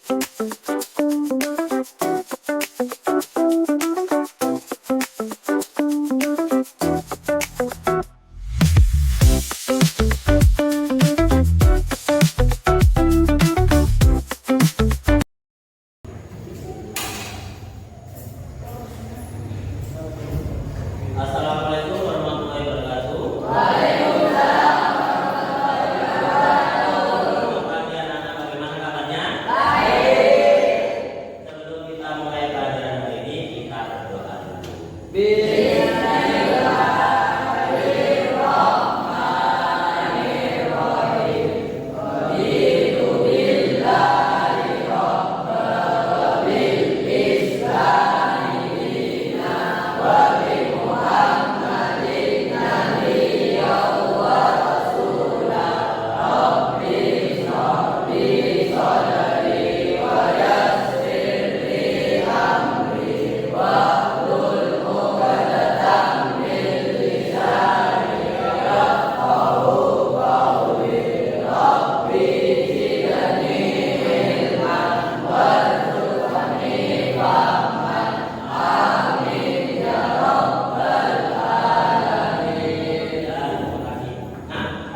Assalamualaikum warahmatullahi wabarakatuh. Pagi anak-anak, bagaimana kabarnya? Sebelum kita mulai pelajaran hari ini, kita berdoa dulu.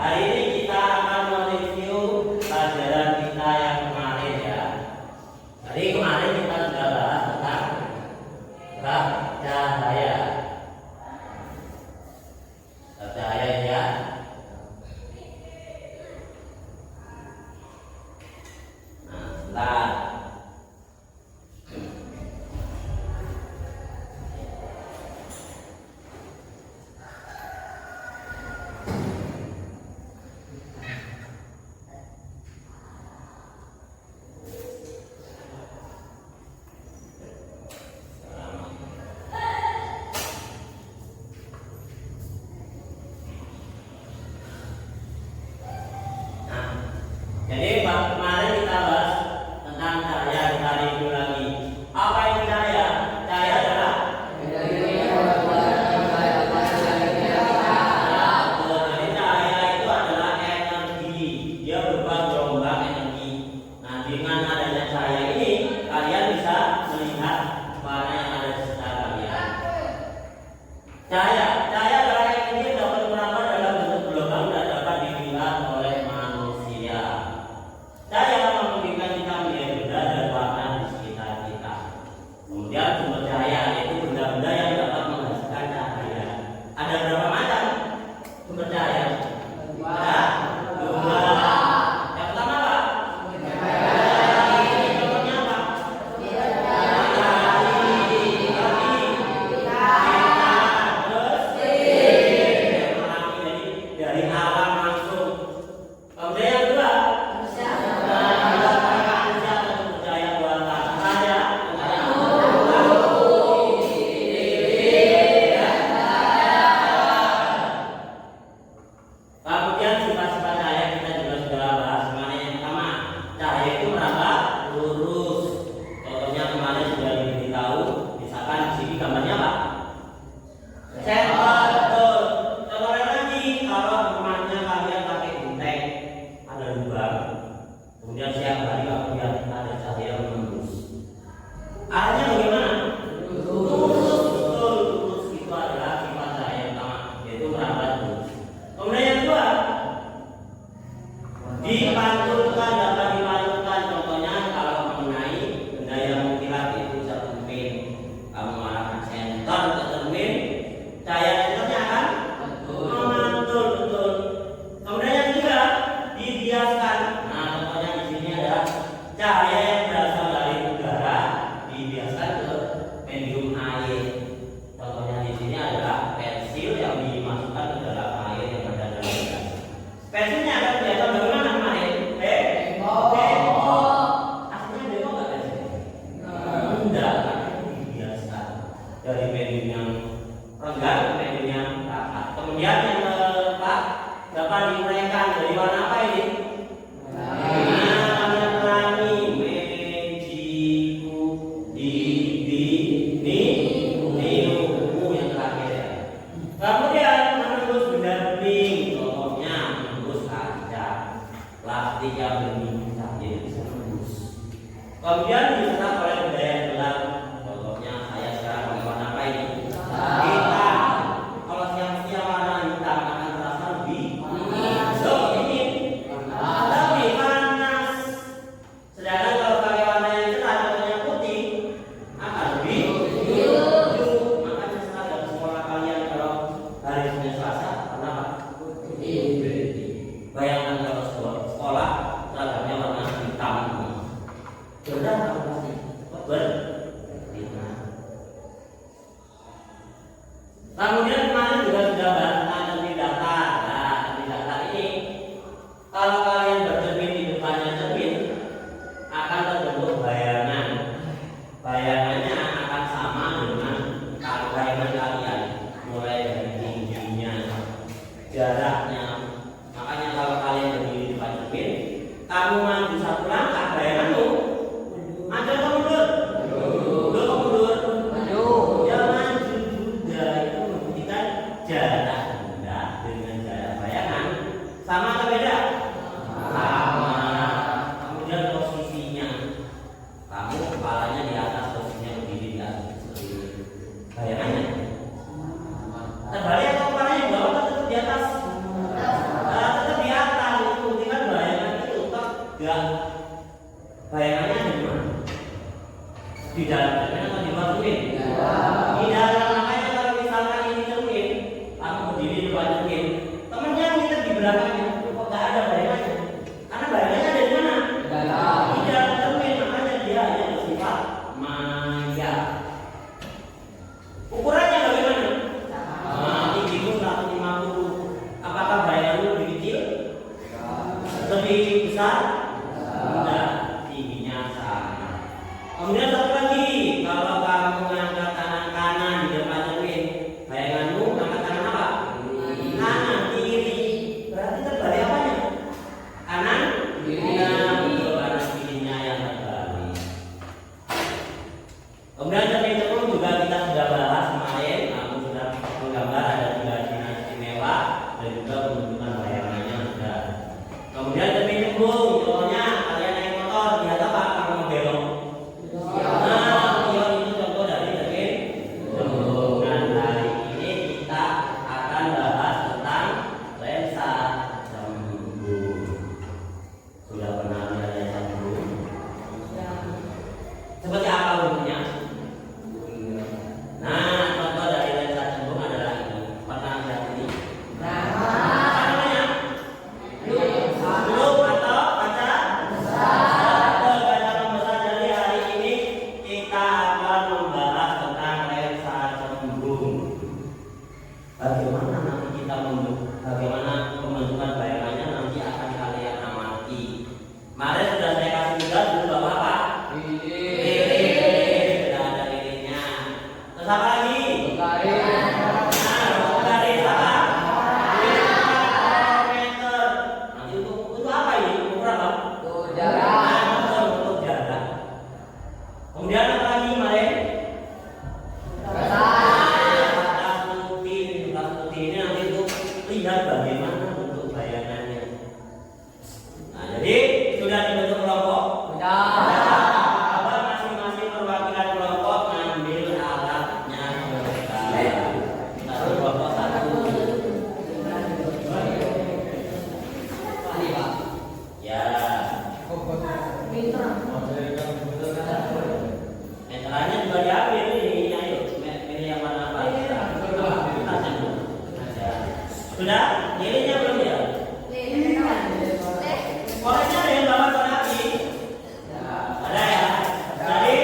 Hari ini kita akan mereview pelajaran kita yang kemarin ya. Jadi kemarin kita sudah bahas tentang bab cahaya. Bab cahaya ya. Nah, sebentar. Jadi kemarin kita bahas tentang cahaya, kita review lagi. Apa itu cahaya? Cahaya adalah jadi cahaya itu adalah energi. Dia berupa gelombang energi. Nah, dengan adanya cahaya ini, kalian bisa melihat warna yang ada di sekitar kalian. Cahaya adalah energi yang dapat merambat dalam bentuk gelombang dan dapat dilihat oleh manusia. Cahaya memungkinkan kita melihat benda dan warna di sekitar kita. Kemudian sumber cahaya yaitu benda-benda yang dapat menghasilkan cahaya. Ada berapa macam sumber cahaya? Ada dua. Yang pertama apa? Contohnya apa? Dari alam langsung. Kemudian yang kedua, kemudian sifat-sifat cahaya kita juga sudah bahas. Mana yang pertama, cahaya itu merambat lurus. Contohnya kemarin sudah diberitahu. Misalkan di sini gambarnya apa? Center, betul. Contohnya lagi, kalau rumahnya kalian pakai genteng, ada lubang. Kemudian siang hari kamu lihat ada cahaya menembus. Arahnya bagaimana? Lurus, betul. Lurus itu adalah sifat cahaya yang pertama, yaitu merambat lurus. Kemudian yang kedua, dipantulkan, dapat dipantulkan. Contohnya kalau mengenai benda yang mengkilap itu cermin, kamu mengarahkan senter ke cermin, cahaya senternya akan memantul, betul. Kemudian yang ketiga, dibiaskan. Nah, contohnya di sini ada cahaya yang Kemudian diserang oleh budaya gelap. Contohnya saya sekarang pakai warna apa ini? Hitam. Kalau siang-siang warna hitam akan terasa lebih dingin. Lebih panas. Sedangkan kalau pakai warna yang cerah, contohnya putih, akan lebih sejuk. Makanya seragam sekolah kalian kalau hari Senin Selasa warna apa? Bayangkan kalau sekolah seragamnya warna hitam. Benar apa sih? Benar. Kemudian kemarin juga sudah bahas tentang cermin datar. Nah, cermin datar ini kalau kalian bercermin di depannya cermin akan terbentuk bayangan. Bayangannya akan sama dengan bayangan kalian, mulai dari tingginya, jaraknya. Makanya kalau kalian berdiri di depan cermin, kamu maju satu langkah, bayanganmu maju atau mundur? Mundur atau mundur? Maju. Ya maju juga, itu membuktikan jarak Anda dengan jarak bayangan sama atau beda? Sama. Kemudian posisinya, kamu kepalanya di atas, posisinya berdiri di atas seperti ini. Bayangannya terbalik atau kepalanya di bawah atau tetap di atas? Tetap di atas. Itu membuktikan bayangan itu tegak. Bayangannya di mana? Di dalam cermin atau di luar cermin? Di dalam. Makanya kalau misalkan ini cermin, kamu berdiri di depan cermin, temennya kita di belakangnya, kok gak ada bayangannya? Karena bayangannya ada di mana? Di dalam cermin. Makanya dia hanya bersifat maya. Ukurannya bagaimana? Tinggimu 150. Apakah bayanganmu lebih kecil? Lebih besar? Enggak, tingginya sama. Kemudian satu lagi, kalau kamu angkat tangan kanan di depan cermin, bayanganmu angkat tangan apa? Kanan, kiri. Berarti terbalik apanya? Kanan, kiri. Nah, betul, kanan kirinya yang terbalik. Kemudian cermin cekung juga kita sudah bahas kemarin. Kamu sudah menggambar ada 3 zona istimewa dan juga menunjukkan bayangannya sudah. Kemudian cermin cembung, contohnya kalian naik motor, lihat apa? Kamu mau belok. Nah, itu contoh dari cermin cembung. Dan hari ini kita akan bahas tentang lensa cembung. Sudah pernah lihat lensa cembung? Seperti apa bentuknya? Nah, contoh dari lensa cembung adalah ini. Pernah lihat ini? Apa namanya? Loop atau kaca besar. Kaca pembesar. Jadi hari ini kita akan membahas tentang lensa cembung. Bagaimana nanti kita bagaimana pembentukan bayangannya nanti akan kalian amati. Kemarin sudah saya kasih tugas dulu apa? Lilin. Sudah ada lilinnya. Terus apa lagi? Garis apa? Meter. Nanti untuk apa ini? Ukur apa? Untuk jarak. Kemudian apa lagi kemarin? Batas putih. Batas putih ini nanti untuk lihat bagaimana bentuk bayangannya. Nah, jadi sudah dibentuk kelompok. Apa masing-masing perwakilan kelompok ngambil alatnya mereka. Taruh kelompok satu. Ya. Meterannya juga diambil ini. Ayo, pilih yang mana apa? Sudah? Pilihnya belum ya? Pokoknya ada yang bawa lagi. Ada ya? Jadi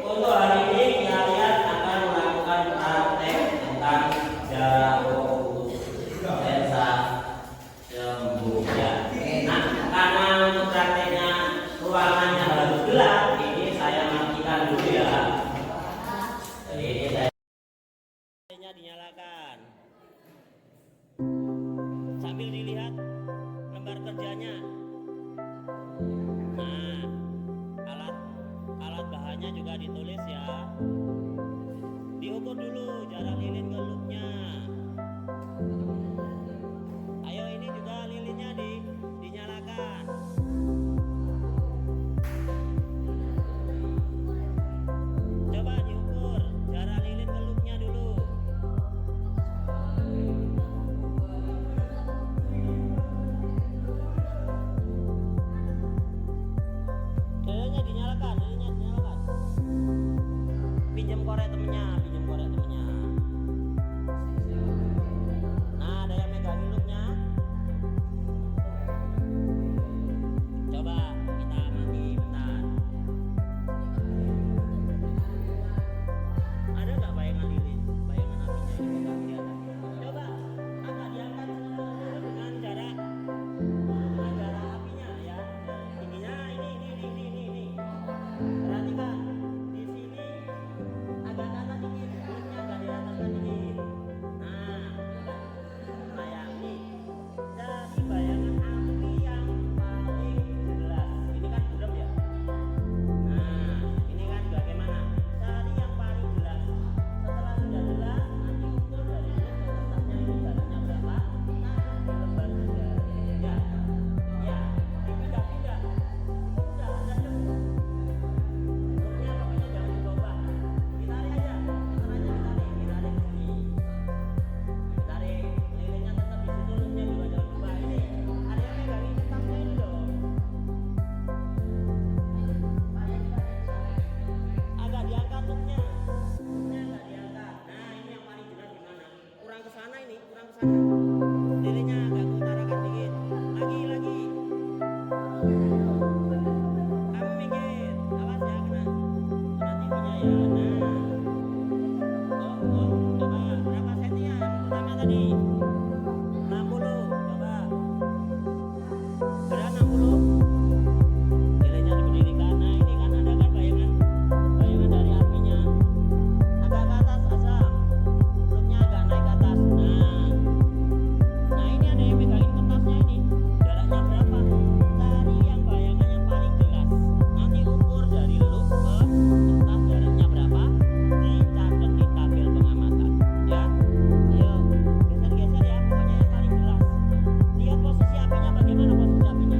untuk hari ini kalian akan melakukan praktek tentang jarak fokus lensa cembung ya. Nah, karena untuk prakteknya ruangannya harus gelap, ini saya matikan dulu ya. Jadi ini saya dinyalakan sambil dilihat lembar kerjanya. Nah, alat bahannya juga ditulis ya. Diukur dulu jarak lilin ke loopnya. Ayo ini juga lilinnya dinyalakan. pinjam korek temennya. Nah, ada yang megangin loopnya. Coba kita amati bentar. Ada nggak bayangan lilin? Bayangan apinya ini nggak kelihatan. Coba agak diangkat dengan jarak apinya ya. Tingginya ini. Perhatikan di sini agak ke atas dikit, kulitnya agak di ataskan dikit. Nah, bayangi dari bayangan api yang paling jelas. Ini kan buram ya. Nah, ini kan bagaimana? Cari yang paling jelas. Setelah sudah jelas, nanti ukur dari ini ke kertasnya ini jaraknya berapa. Taruh di lembar juga. Ya, dipindah. Udah ada cukup. Ukurnya pokoknya jangan diubah. Ditarik aja, meterannya ditarik ke sini. Ditarik, lilinnya tetap di situ, loopnya juga jangan diubah. Ini ada yang megangin kertasnya ini loh. Agak diangkat loopnya agak diangkat. Nah, ini yang paling jelas gimana? Kurang ke sana ini, lilinnya agak utarakan dikit. Lagi. Kamu minggir, awas ya kena TV-nya ya. Nah, coba berapa senti ya yang pertama tadi? 60, coba. Berat 60. Lilinnya diberdirikan. Nah, ini kan ada kan bayangan dari apinya. Agak ke atas asam. Loopnya agak naik ke atas. Nah ini ada yang megangin kertasnya ini. Jaraknya berapa? Cari yang bayangan yang paling jelas. Nanti ukur dari loop ke kertas jaraknya berapa. Dicatat di tabel pengamatan. Ya, ayo geser ya. Pokoknya yang paling jelas. Lihat posisi apinya bagaimana posisi apinya.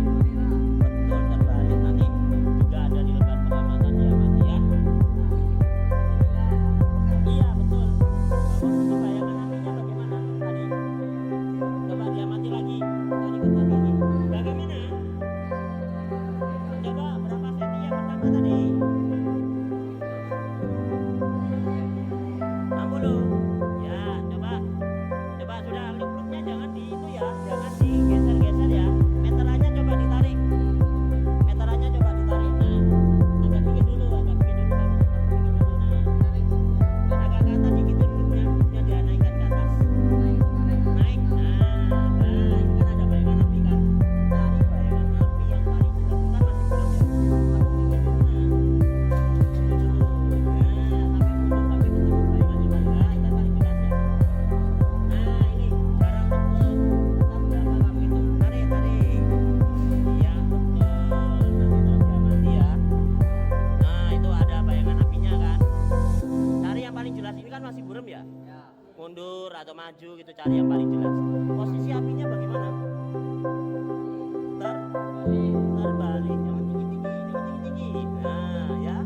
Betul terbalik. Nanti juga ada di lembar pengamatan diamati ya. Iya betul. Posisi bayangan apinya bagaimana tadi? Coba diamati lagi. Dari kertas lagi. Bagaimana? Coba berapa senti yang pertama tadi? 60. Ya, coba sudah loop-loopnya jangan di itu ya, jangan digeser-geser ya. Meterannya coba ditarik. Nah, agak pinggir dulu kamu. Agak pinggir dulu. Nah, agak ke atas dikit loopnya dia naikkan ke atas. Naik. Nah, ini kan ada bayangan api kan. Cari bayangan api yang paling jelas. Kan masih belum ya. Aku pinggir dulu. Nah, sampai ketemu bayangannya paling jelas. Kan paling jelas ya. Nah, ini cara untuk tetap berapa kamu itu. Tarik. Iya betul. Nanti terus diamati ya. Nah, itu ada bayangan apinya kan. Cari yang paling jelas. Ini kan masih buram ya. Mundur atau maju gitu, cari yang paling jelas. Posisi apinya bagaimana? Terbalik. Jangan tinggi. Nah, ya.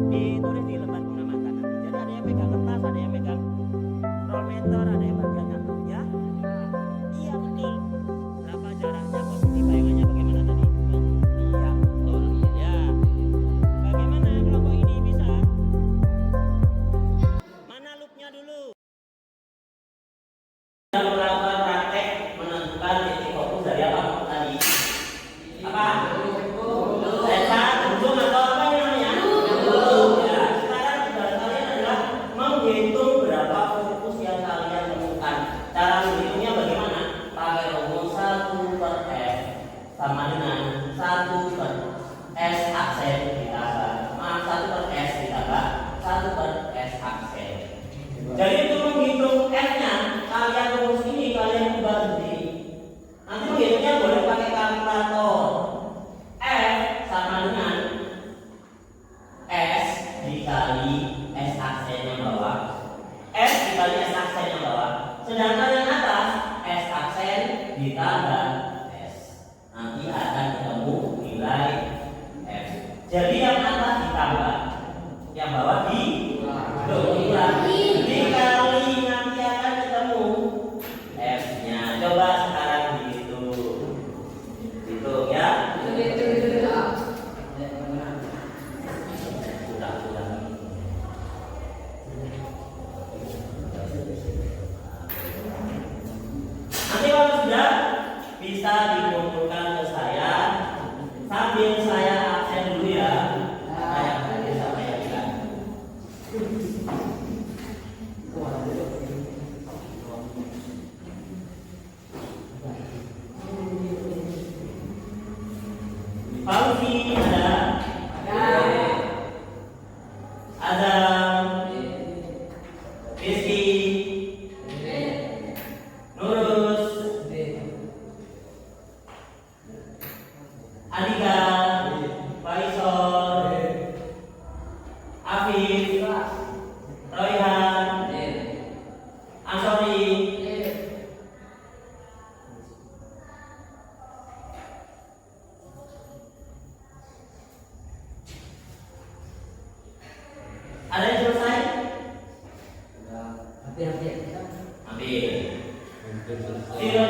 Ditulis di lembar pengamatan nanti. Jadi ada yang megang kertas, ada yang megang roll meter, ada yang bagiannya ya. Iya betul. Berapa jaraknya, posisi bayangannya bagaimana tadi? Iya betul. Ya. Bagaimana kelompok ini bisa? Mana loopnya dulu? Kita melakukan praktek menentukan titik fokus dari apa tadi? Apa? Lensa, ujung atau apa ini namanya? Ya. Sekarang tugas kalian adalah menghitung berapa fokus yang kalian temukan. Cara menghitungnya bagaimana? Pakai rumus 1/f sama dengan 1/s aksen ditambah 1/s ditambah 1/s aksen. Jadi untuk menghitung f-nya, kalian rumus ini kalian ubah sendiri. Nanti menghitungnya boleh pakai kalkulator. F sama dengan S dikali S aksen yang bawah. S dikali S aksen yang bawah. Sedangkan yang atas S aksen ditambah S. Nanti akan ketemu nilai F. Jadi yang atas ditambah, yang bawah dikurangi. Dikali nanti akan ketemu F-nya. Coba sekarang dihitung. Hitung ya. Sudah. Ada yang selesai? Hampir-hampir. Hampir. Hampir selesai. Tidak